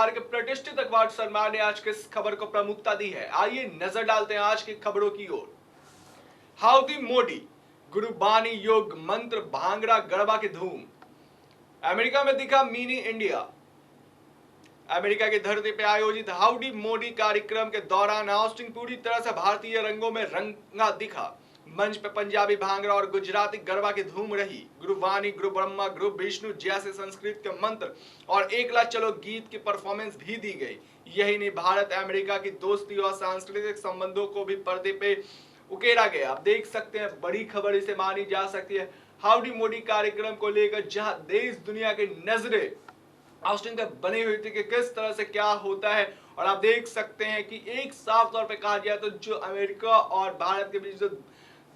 बिहार के प्रतिष्ठित अखबार सनमान ने आज किस खबर को प्रमुखता दी है, आइए नजर डालते हैं आज की खबरों की ओर। हाउडी मोदी, गुरुबानी योग मंत्र, भांगड़ा गरबा की धूम। अमेरिका में दिखा मिनी इंडिया। अमेरिका की धरती पर आयोजित हाउडी मोदी कार्यक्रम के दौरान ऑस्टिन पूरी तरह से भारतीय रंगों में रंगा दिखा। मंच पर पंजाबी भांगड़ा और गुजराती गरबा की धूम रही। गुरु वाणी, गुरु ब्रह्मा, गुरु विष्णु जैसे संस्कृत के मंत्र और एक लाख चलो गीत की परफॉर्मेंस भी दी गई। यही नहीं, भारत अमेरिका की दोस्ती और सांस्कृतिक संबंधों को भी पर्दे पे उकेरा गया। आप देख सकते हैं, बड़ी खबर इसे मानी जा सकती है हाउडी मोदी कार्यक्रम को लेकर, जहां देश दुनिया की नजरें ऑस्टिन तक बनी हुई थी कि किस तरह से क्या होता है। और आप देख सकते हैं कि एक साफ तौर पे कहा जाए तो जो अमेरिका और भारत के बीच जो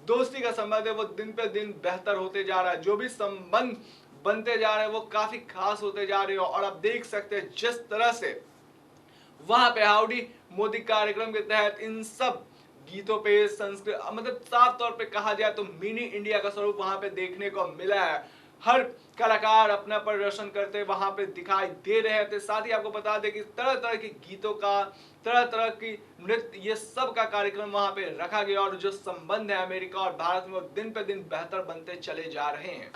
दोस्ती का संबंध है वो दिन पे दिन बेहतर होते जा रहा है। जो भी संबंध बनते जा रहे हैं वो काफी खास होते जा रहे हैं। और आप देख सकते हैं जिस तरह से वहां पे हाउडी मोदी कार्यक्रम के तहत इन सब गीतों पे संस्कृत, मतलब साफ तौर पे कहा जाए तो मिनी इंडिया का स्वरूप वहां पे देखने को मिला है। हर कलाकार अपना प्रदर्शन करते वहां पे दिखाई दे रहे थे। साथ ही आपको बता दें कि तरह तरह के गीतों का, तरह तरह की नृत्य, ये सब का कार्यक्रम वहां पे रखा गया। और जो संबंध है अमेरिका और भारत में वो दिन पे दिन बेहतर बनते चले जा रहे हैं।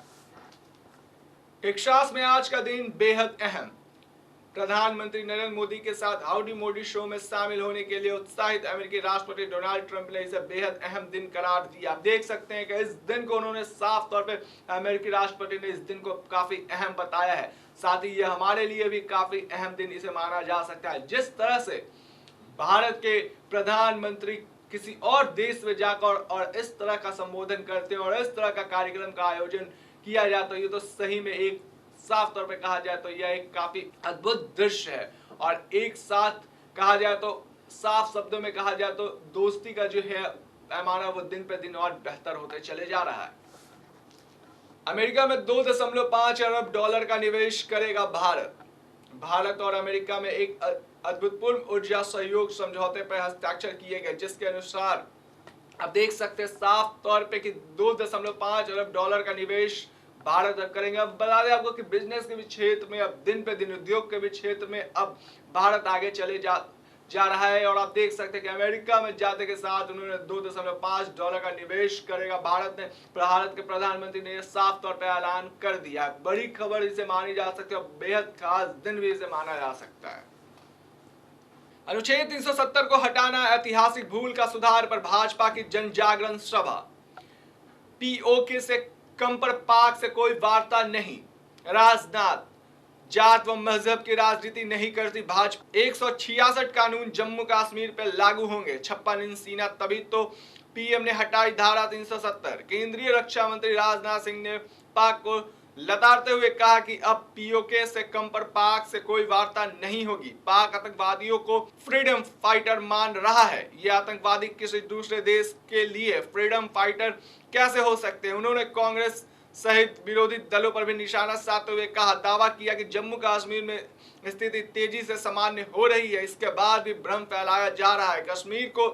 टेक्सास में आज का दिन बेहद अहम। प्रधानमंत्री नरेंद्र मोदी के साथ हाउडी मोदी शो में शामिल होने के लिए उत्साहित अमेरिकी राष्ट्रपति डोनाल्ड ट्रंप ने इसे बेहद अहम दिन करार दिया। आप देख सकते हैं कि इस दिन को उन्होंने साफ तौर पे, अमेरिकी राष्ट्रपति ने इस दिन को काफी अहम बताया है। साथ ही यह हमारे लिए भी काफी अहम दिन इसे माना जा सकता है। जिस तरह से भारत के प्रधानमंत्री किसी और देश में जाकर और इस तरह का संबोधन करते हैं और इस तरह का कार्यक्रम का आयोजन किया जाता है, ये तो सही में एक साफ तौर पे कहा जाए तो यह एक काफी अद्भुत दृश्य है। और एक साथ कहा जाए तो, साफ शब्दों में कहा जाए तो, दोस्ती का जो है पैमाना वो दिन पे दिन और बेहतर होते चले जा रहा है। अमेरिका में $2.5 अरब का निवेश करेगा भारत। भारत और अमेरिका में एक अभूतपूर्व ऊर्जा सहयोग समझौते पर हस्ताक्षर किए गए, जिसके अनुसार आप देख सकते हैं साफ तौर पे कि $2.5 अरब का निवेश भारत अब करेंगे। अब बता दें आपको कि बिजनेस के भी क्षेत्र में, अब दिन पे दिन उद्योग के भी क्षेत्र में अब भारत आगे चले जा रहा है। और आप देख सकते हैं कि अमेरिका में जाते के साथ उन्होंने $2.5 का निवेश करेगा। भारत के प्रधानमंत्री ने यह साफ तौर पर ऐलान कर दिया है। बड़ी खबर इसे मानी जा सकती है और बेहद खास दिन भी इसे माना जा सकता है। अनुच्छेद 370 को हटाना ऐतिहासिक भूल का सुधार पर भाजपा की जन जागरण सभा। पीओके से कम पर पाक से कोई वार्ता नहीं। राजनाथ, जात व मजहब की राजनीति नहीं करती भाजपा। 166 कानून जम्मू कश्मीर पर लागू होंगे। 56 इंच सीना तभी तो पीएम ने हटाई धारा 370। केंद्रीय रक्षा मंत्री राजनाथ सिंह ने पाक को लताड़ते हुए कहा कि अब पीओके से कम पर पाक से कोई वार्ता नहीं होगी। पाक आतंकवादियों को फ्रीडम फाइटर मान रहा है। ये आतंकवादी किसी दूसरे देश के लिए फ्रीडम फाइटर कैसे हो सकते हैं। उन्होंने कांग्रेस सहित विरोधी दलों पर भी निशाना साधते हुए कहा, दावा किया कि जम्मू कश्मीर में स्थिति तेजी से सामान्य हो रही है। इसके बाद भी भ्रम फैलाया जा रहा है। कश्मीर को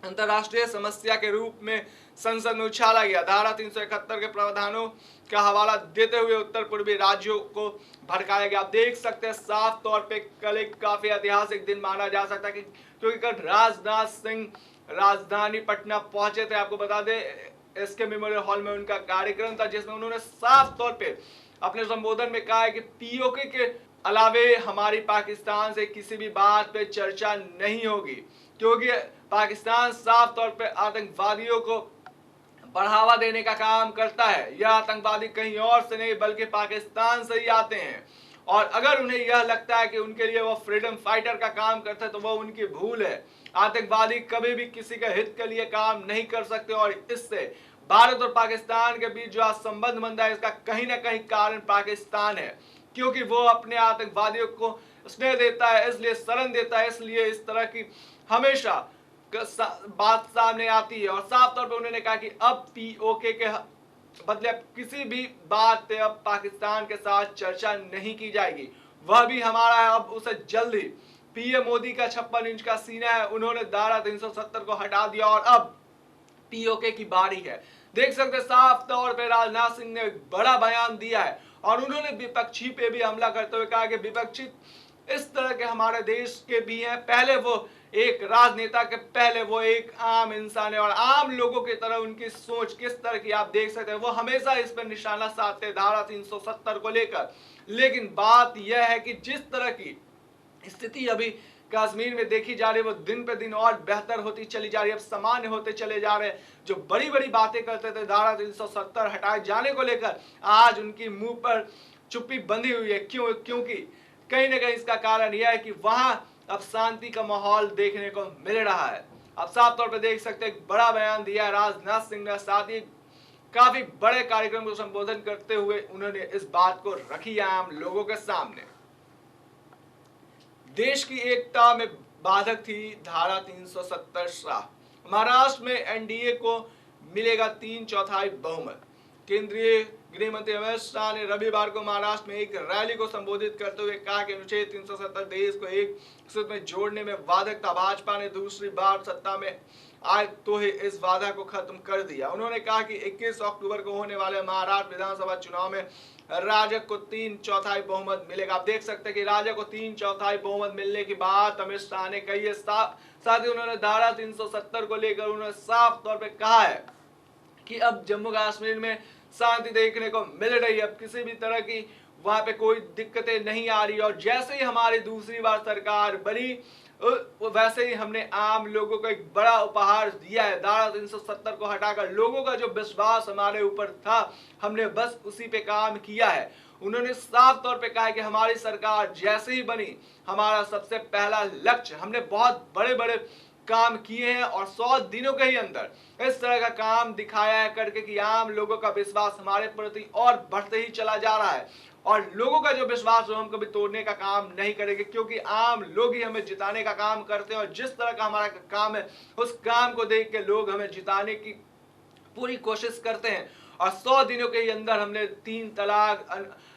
अंतर्राष्ट्रीय समस्या के रूप में संसद में उछाला गया। धारा 371 के प्रावधानों का हवाला देते हुए उत्तर पूर्वी राज्यों को भड़काया गया। आप देख सकते हैं साफ तौर पे कल एक काफी ऐतिहासिक दिन माना जा सकता है, क्योंकि कल राजनाथ सिंह राजधानी पटना पहुंचे थे। आपको बता दें एसके मेमोरियल हॉल में उनका कार्यक्रम था, जिसमें उन्होंने साफ तौर पे अपने संबोधन में कहा है कि पीओके के अलावे हमारी पाकिस्तान से किसी भी बात पे चर्चा नहीं होगी, क्योंकि पाकिस्तान साफ तौर पे आतंकवादियों को बढ़ावा देने का काम करता है। यह आतंकवादी कहीं और से नहीं बल्कि पाकिस्तान से ही आते हैं। और अगर उन्हें यह लगता है कि उनके लिए वो फ्रीडम फाइटर का काम करते हैं तो वो उनकी भूल है। आतंकवादी कभी भी किसी के हित के लिए काम नहीं कर सकते। और इससे भारत और पाकिस्तान के बीच जो आज संबंध बनता है, इसका कहीं ना कहीं कारण पाकिस्तान है, क्योंकि वो अपने आतंकवादियों को स्नेह देता है, इसलिए शरण देता है, इसलिए इस तरह की हमेशा बात सामने आती है। और साफ तौर पर उन्होंने कहा कि अब पीओके के बदले किसी भी बात पे अब पाकिस्तान के साथ चर्चा नहीं की जाएगी। वह भी हमारा है, अब उसे जल्द ही पीएम मोदी का 56 इंच का सीना है, उन्होंने धारा 370 को हटा दिया और अब पीओके की बारी है। देख सकते साफ तौर पे राजनाथ सिंह ने एक बड़ा बयान दिया है और उन्होंने विपक्षी पे भी हमला करते हुए कहा कि विपक्षी इस तरह के हमारे देश के भी हैं। पहले वो एक राजनेता के पहले वो एक आम इंसान है और आम लोगों की तरह उनकी सोच किस तरह की आप देख सकते हैं। वो हमेशा इस पर निशाना साधते धारा 370 को लेकर। लेकिन बात यह है कि जिस तरह की स्थिति अभी कश्मीर में देखी जा रही है वो दिन पे दिन और बेहतर होती चली जा रही है। अब सामान्य होते चले जा रहे हैं। जो बड़ी बड़ी बातें करते थे धारा 370 हटाए जाने को लेकर, आज उनकी मुंह पर चुप्पी बंधी हुई है। क्योंकि कहीं ना कहीं इसका कारण यह है कि वहां अब शांति का माहौल देखने को मिल रहा है। अब साफ तौर पर देख सकते हैं, एक बड़ा बयान दिया राजनाथ सिंह ने, साथ ही काफी बड़े कार्यक्रम को संबोधन करते हुए उन्होंने इस बात को रखी आम लोगों के सामने। देश की एकता में बाधक थी धारा 370। महाराष्ट्र में एनडीए को मिलेगा 3/4 बहुमत। केंद्रीय गृह मंत्री अमित शाह ने रविवार को महाराष्ट्र में एक रैली को संबोधित करते हुए कहा कि अनुच्छेद 370 देश को एक सूत्र में जोड़ने में बाधक था। भाजपा ने दूसरी बार सत्ता में आए तो ही इस वादा को खत्म कर दिया। उन्होंने कहा कि 21 अक्टूबर को होने वाले महाराष्ट्र विधानसभा चुनाव में राजग को 3/4 बहुमत मिलेगा। आप देख सकते हैं कि राजग को 3/4 बहुमत मिलने की बात अमित शाह ने कही है। साथ ही उन्होंने धारा 370 को लेकर उन्होंने साफ तौर पर कहा है कि अब जम्मू कश्मीर में शांति देखने को मिल रही है। अब किसी भी तरह की वहां पे कोई दिक्कतें नहीं आ रही। और जैसे ही हमारी दूसरी बार सरकार बनी वैसे ही हमने आम लोगों को एक बड़ा उपहार दिया है। धारा 370 को हटाकर लोगों का जो विश्वास हमारे ऊपर था, हमने बस उसी पे काम किया है। उन्होंने साफ तौर पे कहा कि हमारी सरकार जैसे ही बनी, हमारा सबसे पहला लक्ष्य, हमने बहुत बड़े बड़े काम किए हैं और 100 दिनों के ही अंदर इस तरह का काम दिखाया है करके कि आम लोगों का विश्वास हमारे प्रति और बढ़ते ही चला जा रहा है। और लोगों का जो विश्वास है हम कभी तोड़ने का काम नहीं करेंगे, क्योंकि आम लोग ही हमें जिताने का काम करते हैं। और जिस तरह का हमारा काम है उस काम को देख के लोग हमें जिताने की पूरी कोशिश करते हैं। और 100 दिनों के अंदर हमने 3 तलाक,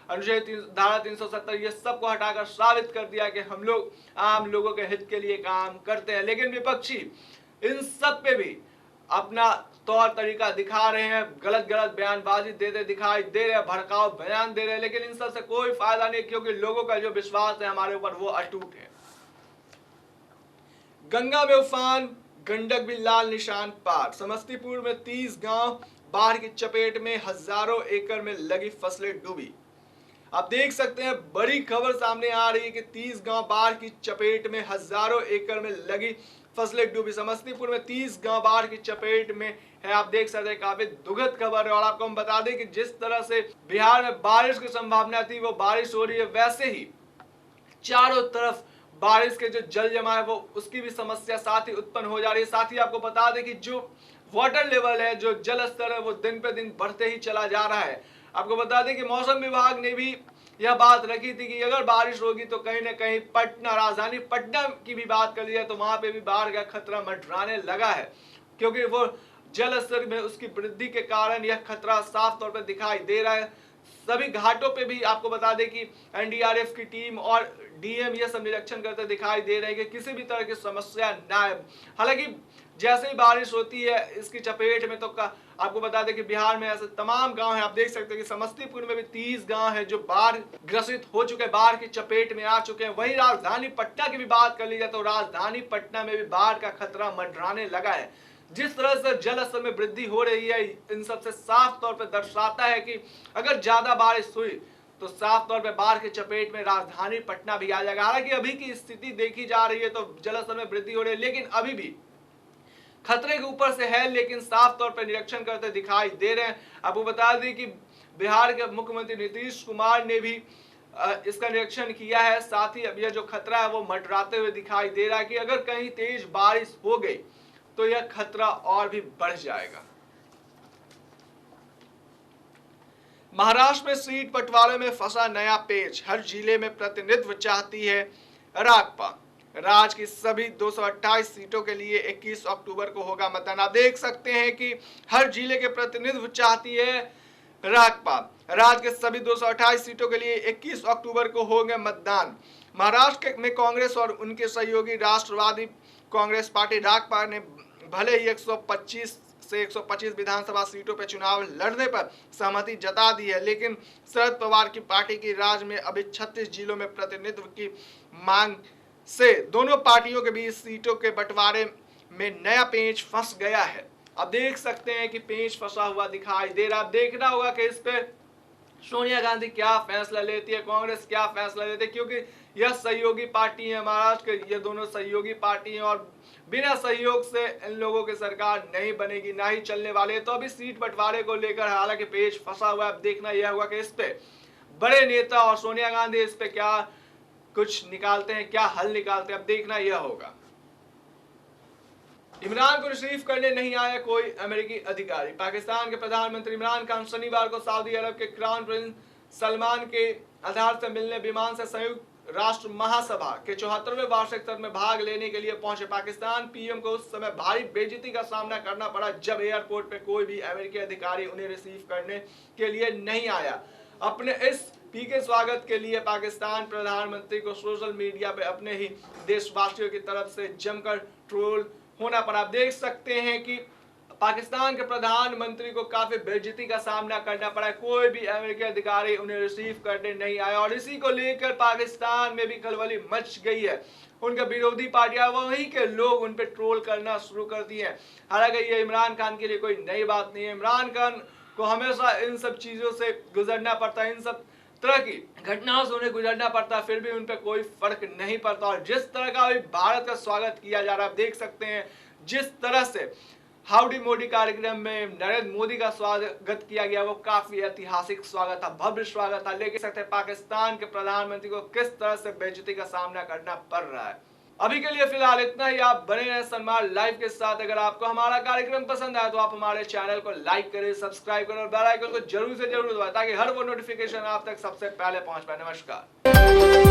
अनुच्छेद धारा 370 ये सब को हटाकर साबित कर दिया कि हम लोग आम लोगों के हित के लिए काम करते हैं। लेकिन विपक्षी इन सब पे भी अपना तौर तरीका दिखा रहे हैं, गलत गलत बयानबाजी देते दिखाई दे रहे हैं, भड़काऊ बयान दे रहे हैं। लेकिन इन सब से कोई फायदा नहीं, क्योंकि लोगों का जो विश्वास है हमारे ऊपर वो अटूट है। गंगा में उफान, गंडक भी लाल निशान पार। समस्तीपुर में 30 गांव बाढ़ की चपेट में, हजारों एकड़ में लगी फसलें डूबी। आप देख सकते हैं बड़ी खबर सामने आ रही है कि 30 गांव बाढ़ की चपेट में, हजारों एकड़ में लगी फसलें डूबी। समस्तीपुर में 30 गांव बाढ़ की चपेट में है। आप देख सकते हैं काफी दुखद खबर है। और आपको हम बता दें कि जिस तरह से बिहार में बारिश की संभावना थी वो बारिश हो रही है, वैसे ही चारों तरफ बारिश के जो जल जमा है वो उसकी भी समस्या साथ ही उत्पन्न हो जा रही है। साथ ही आपको बता दें कि जो वाटर लेवल है, जो जल स्तर है, वो दिन पे दिन बढ़ते ही चला जा रहा है। आपको बता दें कि मौसम विभाग ने भी यह बात रखी थी कि अगर बारिश होगी तो कहीं ना कहीं पटना, राजधानी पटना की भी बात कर ली जाए तो वहां पे भी बाढ़ का खतरा मंडराने लगा है, क्योंकि वो जल स्तर में उसकी वृद्धि के कारण यह खतरा साफ तौर पर दिखाई दे रहा है। सभी घाटों पे भी आपको बता दें कि एनडीआरएफ की टीम और डीएम ये सब निरीक्षण करते दिखाई दे रहे हैं कि किसी भी तरह की समस्या ना है। हालांकि जैसे ही बारिश होती है इसकी चपेट में तो आपको बता दें कि बिहार में ऐसे तमाम गांव हैं। आप देख सकते हैं कि समस्तीपुर में भी 30 गांव हैं जो बाढ़ ग्रसित हो चुके, बाढ़ की चपेट में आ चुके हैं। वहीं राजधानी पटना की भी बात कर ली जाए तो राजधानी पटना में भी बाढ़ का खतरा मंडराने लगा है। जिस तरह से जल स्तर में वृद्धि हो रही है, इन सबसे साफ तौर पर दर्शाता है कि अगर ज्यादा बारिश हुई तो साफ तौर पे बाढ़ की चपेट में राजधानी पटना भी आ जाएगा। हालांकि अभी की स्थिति देखी जा रही है तो जल स्तर में वृद्धि हो रही है, लेकिन अभी भी खतरे के ऊपर से है, लेकिन साफ तौर पर निरीक्षण करते दिखाई दे रहे हैं। आपको बता दें कि बिहार के मुख्यमंत्री नीतीश कुमार ने भी इसका निरीक्षण किया है। साथ ही अब यह जो खतरा है वो मंडराते हुए दिखाई दे रहा है कि अगर कहीं तेज बारिश हो गई तो यह खतरा और भी बढ़ जाएगा। महाराष्ट्र में सीट बंटवारे में फंसा नया पेच, हर जिले में प्रतिनिधित्व चाहती है राकपा। राज्य की सभी 228 सीटों के लिए 21 अक्टूबर को होगा मतदान। आप देख सकते हैं कि हर जिले के प्रतिनिधित्व चाहती है राकपा। राज्य के सभी 228 सीटों के लिए 21 अक्टूबर को होंगे मतदान। महाराष्ट्र में कांग्रेस और उनके सहयोगी राष्ट्रवादी कांग्रेस पार्टी राकपा ने भले ही 125 से 125 विधानसभा सीटों पर चुनाव लड़ने पर सहमति जता दी है, लेकिन शरद पवार की पार्टी की राज में अभी 36 जिलों में प्रतिनिधित्व की मांग से दोनों पार्टियों के बीच सीटों के बंटवारे में नया पेंच फंस गया है। अब देख सकते हैं कि पेंच फंसा हुआ दिखाई दे रहा है। अब देखना होगा कि इस पे सोनिया गांधी क्या फैसला लेती है, कांग्रेस क्या फैसला लेती है, क्योंकि यह सहयोगी पार्टी है महाराष्ट्र के, ये दोनों सहयोगी पार्टी हैं और बिना सहयोग से इन लोगों की सरकार नहीं बनेगी, ना ही चलने वाले। तो अभी सीट बंटवारे को लेकर हालांकि पेच फंसा हुआ है। अब देखना यह होगा कि इस पे बड़े नेता और सोनिया गांधी इस पे क्या कुछ निकालते हैं, क्या हल निकालते हैं, अब देखना यह होगा। इमरान को रिसीव करने नहीं आया कोई अमेरिकी अधिकारी। पाकिस्तान के प्रधानमंत्री इमरान खान शनिवार को सऊदी अरब के क्राउन प्रिंस सलमान के आधार से मिलने विमान से संयुक्त राष्ट्र महासभा के 74वें वार्षिक सत्र में भाग लेने के लिए पहुंचे। पाकिस्तान पीएम को उस समय भारी बेइज्जती का सामना करना पड़ा जब एयरपोर्ट पे कोई भी अमेरिकी अधिकारी उन्हें रिसीव करने के लिए नहीं आया। अपने इस पीके स्वागत के लिए पाकिस्तान प्रधानमंत्री को सोशल मीडिया पे अपने ही देशवासियों की तरफ से जमकर ट्रोल होना पड़ा। आप देख सकते हैं कि पाकिस्तान के प्रधानमंत्री को काफी बेइज्जती का सामना करना पड़ा। कोई भी अमेरिकी अधिकारी उन्हें रिसीव करने नहीं आया और इसी को लेकर पाकिस्तान में भी खलबली मच गई है। उनके विरोधी पार्टियां, वहीं के लोग उन पर ट्रोल करना शुरू कर दिए हैं। हालांकि ये इमरान खान के लिए कोई नई बात नहीं है। इमरान खान को हमेशा इन सब चीजों से गुजरना पड़ता है, इन सब तरह की घटनाओं से उन्हें गुजरना पड़ता, फिर भी उन पर कोई फर्क नहीं पड़ता। और जिस तरह का अभी भारत का स्वागत किया जा रहा है, आप देख सकते हैं जिस तरह से हाउडी मोदी कार्यक्रम में नरेंद्र मोदी का स्वागत किया गया, वो काफी ऐतिहासिक स्वागत था, भव्य स्वागत था। लेकिन सकते पाकिस्तान के प्रधानमंत्री को किस तरह से बेइज्जती का सामना करना पड़ रहा है। अभी के लिए फिलहाल इतना ही। आप बने रहें सनमार्ग लाइव के साथ। अगर आपको हमारा कार्यक्रम पसंद आया तो आप हमारे चैनल को लाइक करें, सब्सक्राइब करें और बेल आइकन को जरूर से जरूर दबाएं ताकि हर वो नोटिफिकेशन आप तक सबसे पहले पहुंच पाए। नमस्कार।